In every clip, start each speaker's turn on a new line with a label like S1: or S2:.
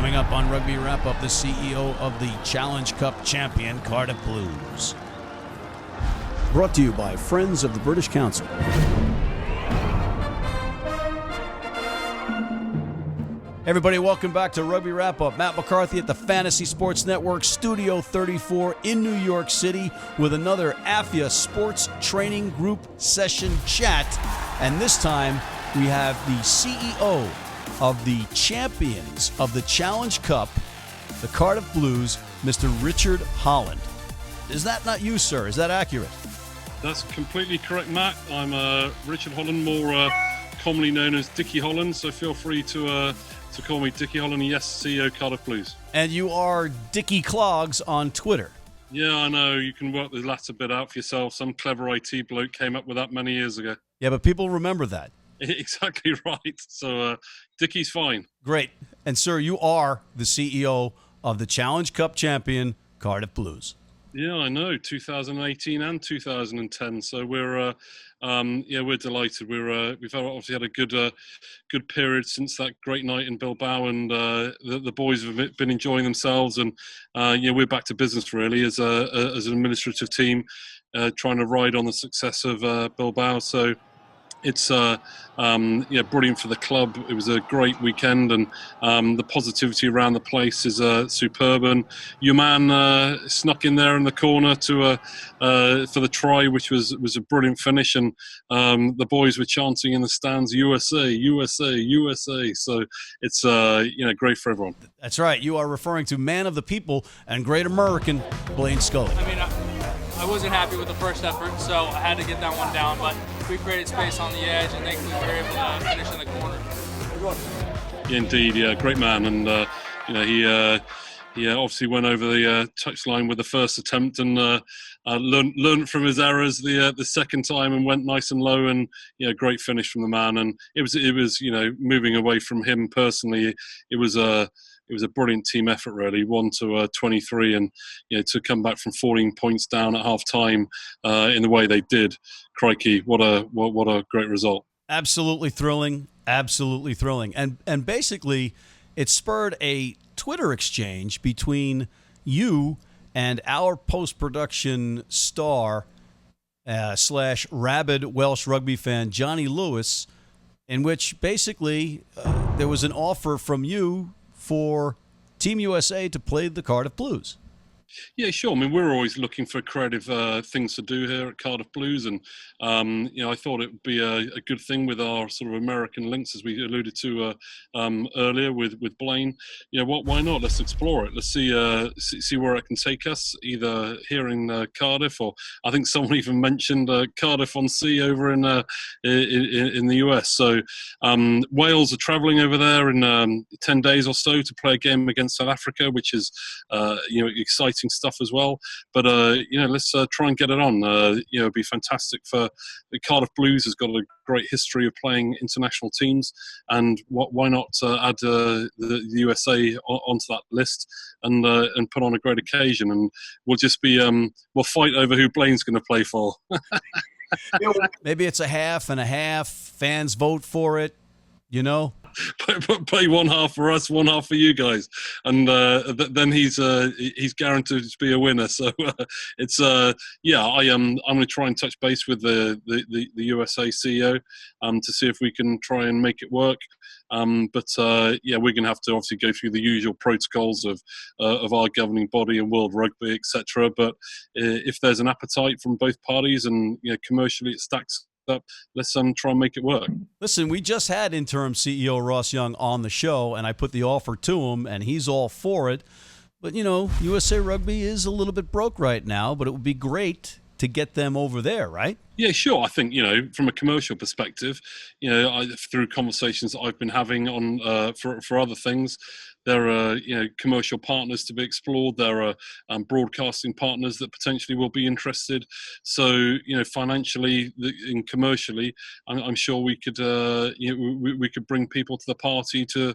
S1: Coming up on Rugby Wrap Up, the CEO of the Challenge Cup champion Cardiff Blues. Brought to you by Friends of the British Council. Everybody, welcome back to Rugby Wrap Up. Matt McCarthy at the Fantasy Sports Network, Studio 34 in New York City with another AFIA Sports Training Group session chat. And this time we have the CEO of the champions of the Challenge Cup, the Cardiff Blues, Mr. Richard Holland. Is that not you, sir? Is that accurate?
S2: That's completely correct, Matt. I'm Richard Holland, more commonly known as Dickie Holland, so feel free to call me Dickie Holland, yes, CEO Cardiff Blues.
S1: And you are Dickie Clogs on Twitter.
S2: Yeah, I know. You can work the latter bit out for yourself. Some clever IT bloke came up with that many years ago.
S1: Yeah, but people remember that.
S2: Exactly right. So Dickie's fine.
S1: Great. And, sir, you are the CEO of the Challenge Cup champion Cardiff Blues.
S2: Yeah, I know. 2018 and 2010. So we're delighted. We've obviously had a good period since that great night in Bilbao, and the boys have been enjoying themselves. And we're back to business really as an administrative team, trying to ride on the success of Bilbao. So it's brilliant for the club. It was a great weekend, and the positivity around the place is superb. And your man snuck in there in the corner to for the try, which was a brilliant finish. And the boys were chanting in the stands, "USA, USA, USA." So it's great for everyone.
S1: That's right. You are referring to man of the people and great American Blaine Scully.
S3: I mean, I wasn't happy with the first effort, so I had to get that one down. But we created space on the edge, and thankfully we were able to finish in the corner.
S2: Indeed, yeah, great man, and he obviously went over the touchline with the first attempt, and learned from his errors the second time, and went nice and low, and great finish from the man. And it was moving away from him personally. It was a brilliant team effort, really. 1-23, and to come back from 14 points down at half time in the way they did, crikey, what a great result.
S1: Absolutely thrilling, absolutely thrilling, and basically, it spurred a Twitter exchange between you and our post-production star / rabid Welsh rugby fan Johnny Lewis, in which basically there was an offer from you for Team USA to play the Cardiff Blues.
S2: Yeah, sure. I mean, we're always looking for creative things to do here at Cardiff Blues, and I thought it would be a good thing with our sort of American links, as we alluded to earlier with Blaine. Why not? Let's explore it. Let's see where it can take us, either here in Cardiff, or I think someone even mentioned Cardiff on Sea over in the US. So Wales are travelling over there in 10 days or so to play a game against South Africa, which is exciting stuff as well. But let's try and get it on. It'd be fantastic for the Cardiff Blues. Has got a great history of playing international teams, and why not add the USA onto that list and put on a great occasion? And we'll just be we'll fight over who Blaine's going to play for.
S1: Maybe it's a half and a half. Fans vote for it.
S2: Play one half for us, one half for you guys, and then he's guaranteed to be a winner. So it's I'm going to try and touch base with the USA CEO to see if we can try and make it work. But we're going to have to obviously go through the usual protocols of our governing body and World Rugby, etc. But if there's an appetite from both parties, and commercially it stacks up, let's try and make it work.
S1: Listen, we just had interim CEO Ross Young on the show, and I put the offer to him, and he's all for it. But, USA Rugby is a little bit broke right now, but it would be great to get them over there, right?
S2: Yeah, sure. I think, from a commercial perspective, through conversations that I've been having on for other things, there are, commercial partners to be explored. There are broadcasting partners that potentially will be interested. So, financially and commercially, I'm sure we could, we could bring people to the party to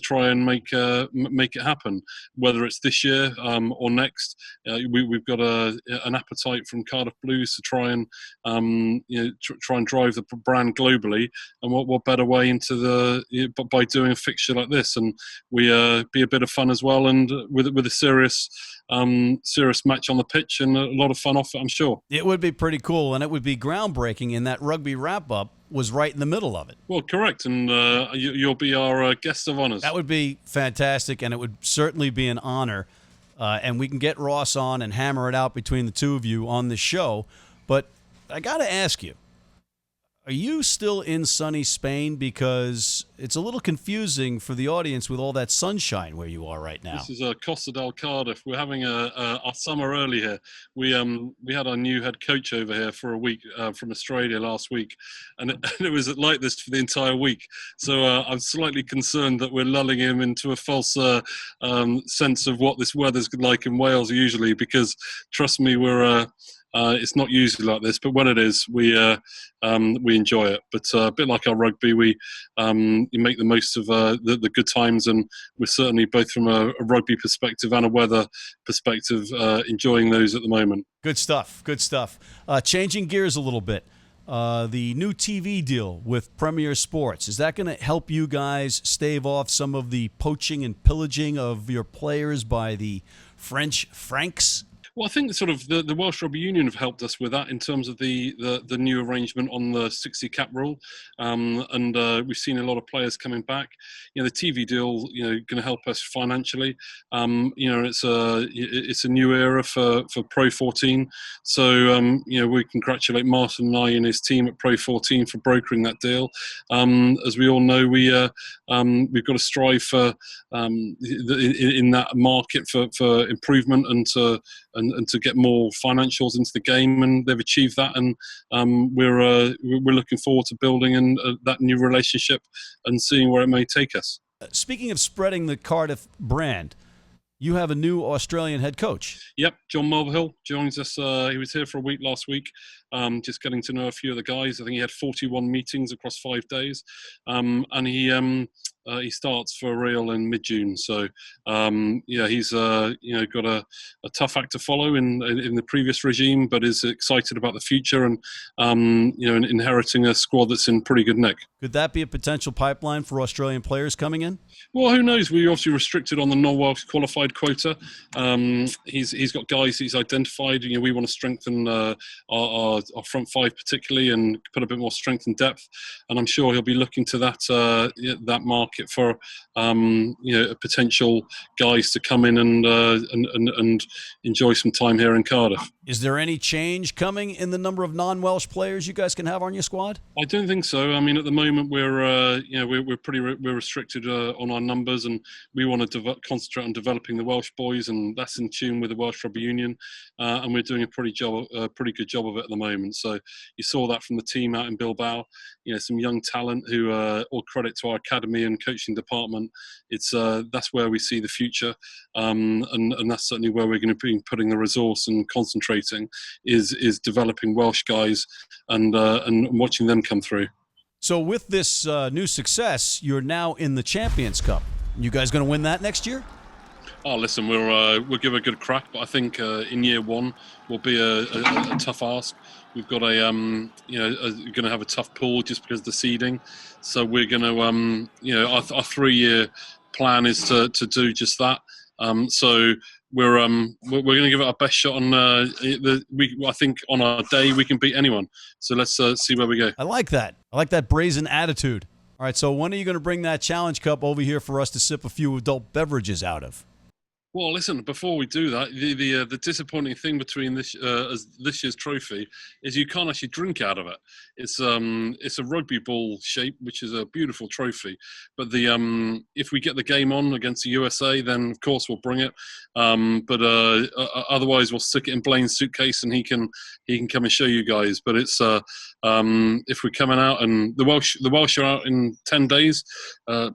S2: try and make it happen. Whether it's this year or next, we've got an appetite from Cardiff Blues to try and try and drive the brand globally. And what better way by doing a fixture like this, and we be a bit of fun as well, and with a serious match on the pitch and a lot of fun off it, I'm sure.
S1: It would be pretty cool, and it would be groundbreaking in that Rugby Wrap Up was right in the middle of it.
S2: Well, correct, and you'll be our guest of honors.
S1: That would be fantastic, and it would certainly be an honor. And we can get Ross on and hammer it out between the two of you on the show. But I got to ask you, are you still in sunny Spain? Because it's a little confusing for the audience with all that sunshine where you are right now.
S2: This is Costa del Cardiff. We're having our summer early here. We had our new head coach over here for a week from Australia last week, and it was like this for the entire week. So I'm slightly concerned that we're lulling him into a false sense of what this weather's like in Wales usually, because trust me, it's not usually like this, but when it is, we enjoy it. But a bit like our rugby, you make the most of the good times, and we're certainly, both from a rugby perspective and a weather perspective, enjoying those at the moment.
S1: Good stuff. Good stuff. Changing gears a little bit. The new TV deal with Premier Sports, is that going to help you guys stave off some of the poaching and pillaging of your players by the French Franks?
S2: Well, I think sort of the Welsh Rugby Union have helped us with that in terms of the new arrangement on the 60 cap rule, and we've seen a lot of players coming back. The TV deal, going to help us financially. It's a new era for Pro14. So we congratulate Martin and I and his team at Pro14 for brokering that deal. As we all know, we've got to strive for in that market for improvement and to get more financials into the game, and they've achieved that, and we're looking forward to building that new relationship and seeing where it may take us.
S1: Speaking of spreading the Cardiff brand, you have a new Australian head coach.
S2: Yep, John Mulvihill joins us. He was here for a week last week, just getting to know a few of the guys. I think he had 41 meetings across 5 days, and he starts for real in mid-June. So he's got a tough act to follow in the previous regime, but is excited about the future and inheriting a squad that's in pretty good nick.
S1: Could that be a potential pipeline for Australian players coming in?
S2: Well, who knows? We're obviously restricted on the non-Welsh qualified quota. He's got guys he's identified. We want to strengthen our front five particularly, and put a bit more strength and depth. And I'm sure he'll be looking to that market for potential guys to come in and enjoy some time here in Cardiff.
S1: Is there any change coming in the number of non-Welsh players you guys can have on your squad?
S2: I don't think so. I mean, at the moment we're restricted on our numbers, and we want to concentrate on developing the Welsh boys, and that's in tune with the Welsh Rugby Union, and we're doing a pretty good job of it at the moment. So you saw that from the team out in Bilbao. Some young talent who all credit to our academy and coaching department. It's that's where we see the future, and that's certainly where we're going to be putting the resource and concentrating is developing Welsh guys and watching them come through.
S1: So with this new success, you're now in the Champions Cup. You guys going to win that next year?
S2: Oh, listen, we'll give it a good crack, but I think in year one will be a tough ask. We've got going to have a tough pool just because of the seeding. So we're going to, our 3-year plan is to do just that. So we're going to give it our best shot on. I think on our day we can beat anyone. So let's see where we go.
S1: I like that. I like that brazen attitude. All right. So when are you going to bring that Challenge Cup over here for us to sip a few adult beverages out of?
S2: Well, listen, before we do that, the disappointing thing between this year's trophy is you can't actually drink out of it. It's a rugby ball shape, which is a beautiful trophy. But if we get the game on against the USA, then of course we'll bring it. But otherwise we'll stick it in Blaine's suitcase and he can come and show you guys. But it's if we're coming out, and the Welsh are out in 10 days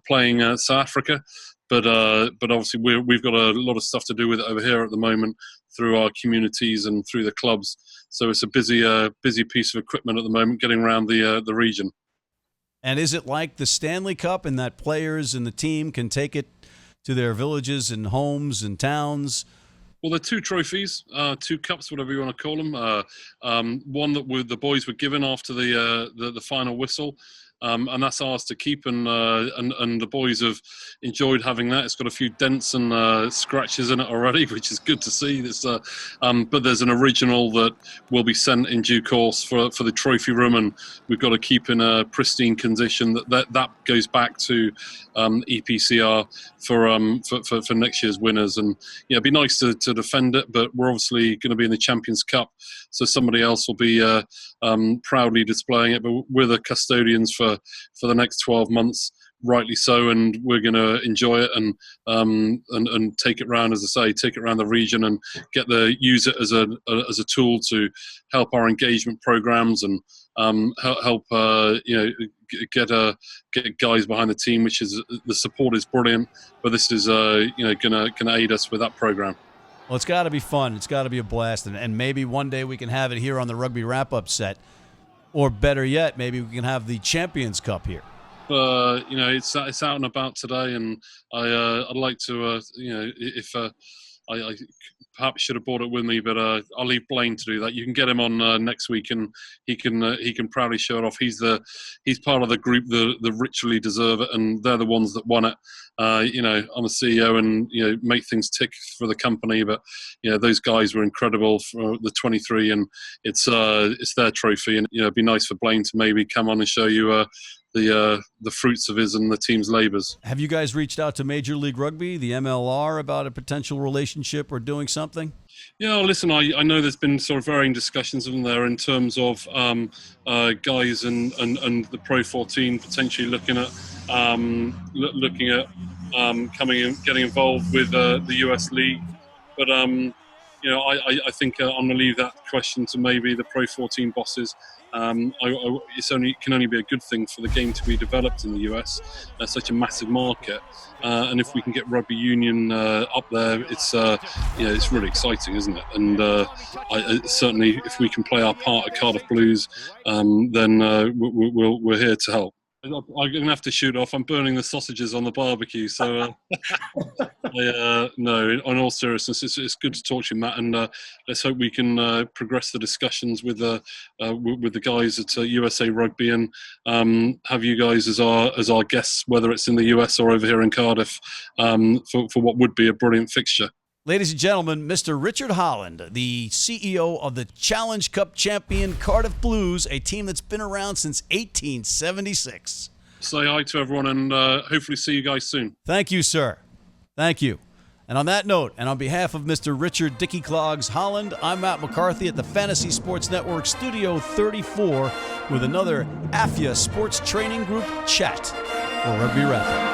S2: playing South Africa. But obviously we've got a lot of stuff to do with it over here at the moment through our communities and through the clubs. So it's a busy piece of equipment at the moment getting around the region.
S1: And is it like the Stanley Cup in that players and the team can take it to their villages and homes and towns
S2: Well, there are two trophies, two cups, whatever you want to call them. One that the boys were given after the final whistle. And that's ours to keep, and the boys have enjoyed having that. It's got a few dents and scratches in it already, which is good to see. But there's an original that will be sent in due course for the trophy room, and we've got to keep in a pristine condition. That goes back to EPCR for next year's winners. And yeah, it'd be nice to defend it, but we're obviously going to be in the Champions Cup, so somebody else will be proudly displaying it. But we're the custodians for the next 12 months, rightly so, and we're going to enjoy it and take it around, as I say, take it around the region and use it as a tool to help our engagement programs and help get guys behind the team, which is the support is brilliant, but this is going to aid us with that program.
S1: Well, it's got to be fun. It's got to be a blast, and maybe one day we can have it here on the Rugby Wrap Up set. Or better yet, maybe we can have the Champions Cup here.
S2: It's out and about today, and I'd like to, if I perhaps should have brought it with me, but I'll leave Blaine to do that. You can get him on next week, and he can proudly show it off. He's part of the group that richly deserve it, and they're the ones that won it. I'm a CEO, and make things tick for the company. But those guys were incredible for the 23, and it's their trophy. And it'd be nice for Blaine to maybe come on and show you the fruits of his and the team's labours.
S1: Have you guys reached out to Major League Rugby, the MLR, about a potential relationship or doing something?
S2: Yeah, listen, I know there's been sort of varying discussions in there in terms of guys and the Pro14 potentially looking at coming in, getting involved with the US League. But I think I'm going to leave that question to maybe the Pro14 bosses. It can only be a good thing for the game to be developed in the US. That's such a massive market, and if we can get rugby union up there, it's really exciting, isn't it? And certainly, if we can play our part at Cardiff Blues, then we're here to help. I'm going to have to shoot off. I'm burning the sausages on the barbecue. So, no, in all seriousness, it's good to talk to you, Matt. And let's hope we can progress the discussions with the guys at USA Rugby and have you guys as our guests, whether it's in the US or over here in Cardiff, for what would be a brilliant fixture.
S1: Ladies and gentlemen, Mr. Richard Holland, the CEO of the Challenge Cup champion Cardiff Blues, a team that's been around since 1876.
S2: Say hi to everyone and hopefully see you guys soon.
S1: Thank you, sir. Thank you. And on that note, and on behalf of Mr. Richard Dickie Clogs Holland, I'm Matt McCarthy at the Fantasy Sports Network Studio 34 with another AFIA Sports Training Group chat for Rugby Wrap Up.